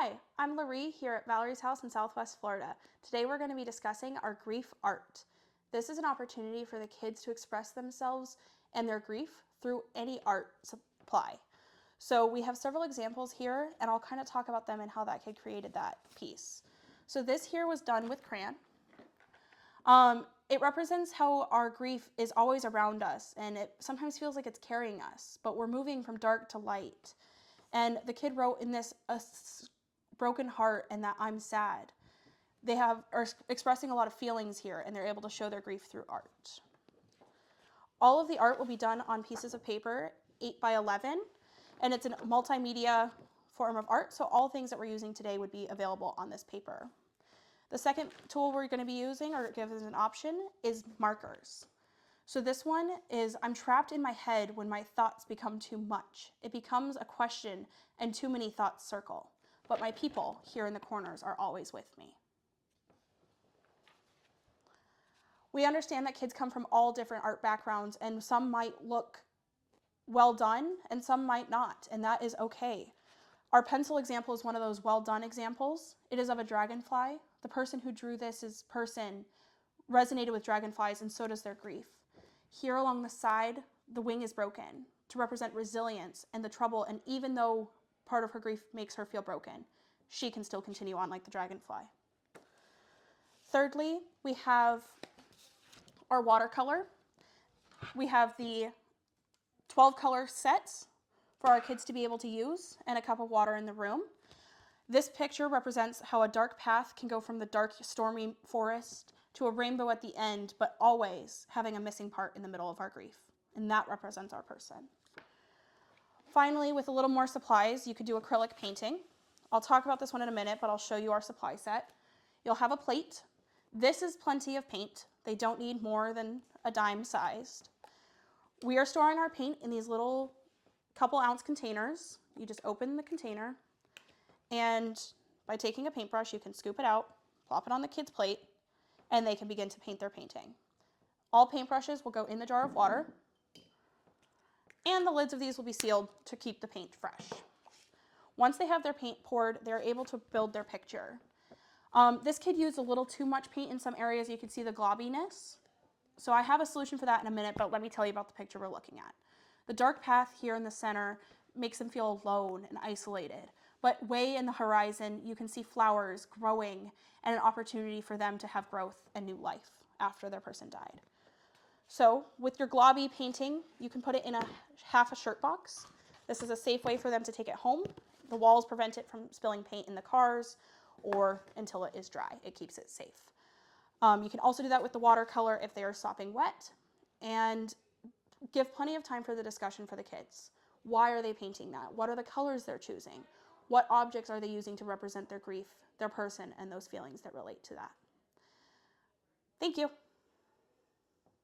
Hi, I'm Laree here at Valerie's house in Southwest Florida. Today we're going to be discussing our grief art. This is an opportunity for the kids to express themselves and their grief through any art supply. So we have several examples here, and I'll kind of talk about them and how that kid created that piece. So this here was done with crayon. It represents how our grief is always around us, and it sometimes feels like it's carrying us, but we're moving from dark to light. And the kid wrote in this a broken heart and that I'm sad. They are expressing a lot of feelings here, and they're able to show their grief through art. All of the art will be done on pieces of paper, 8 by 11, and it's a multimedia form of art, so all things that we're using today would be available on this paper. The second tool we're going to be using, or give as an option, is markers. So this one is, I'm trapped in my head when my thoughts become too much. It becomes a question and too many thoughts circle. But my people here in the corners are always with me. We understand that kids come from all different art backgrounds, and some might look well done and some might not, and that is okay. Our pencil example is one of those well done examples. It is of a dragonfly. The person who drew this person resonated with dragonflies, and so does their grief. Here along the side, the wing is broken to represent resilience and the trouble, and even though part of her grief makes her feel broken, she can still continue on like the dragonfly. Thirdly, we have our watercolor. We have the 12 color sets for our kids to be able to use, and a cup of water in the room. This picture represents how a dark path can go from the dark, stormy forest to a rainbow at the end, but always having a missing part in the middle of our grief. And that represents our person. Finally, with a little more supplies, you could do acrylic painting. I'll talk about this one in a minute, but I'll show you our supply set. You'll have a plate. This is plenty of paint. They don't need more than a dime sized. We are storing our paint in these little couple ounce containers. You just open the container, and by taking a paintbrush, you can scoop it out, plop it on the kid's plate, and they can begin to paint their painting. All paintbrushes will go in the jar of water, and the lids of these will be sealed to keep the paint fresh. Once they have their paint poured, they're able to build their picture. This kid used a little too much paint in some areas. You can see the globbiness. So I have a solution for that in a minute, but let me tell you about the picture we're looking at. The dark path here in the center makes them feel alone and isolated. But way in the horizon, you can see flowers growing and an opportunity for them to have growth and new life after their person died. So with your globby painting, you can put it in half a shirt box. This is a safe way for them to take it home. The walls prevent it from spilling paint in the cars or until it is dry. It keeps it safe. You can also do that with the watercolor if they are sopping wet, and give plenty of time for the discussion for the kids. Why are they painting that? What are the colors they're choosing? What objects are they using to represent their grief, their person, and those feelings that relate to that? Thank you.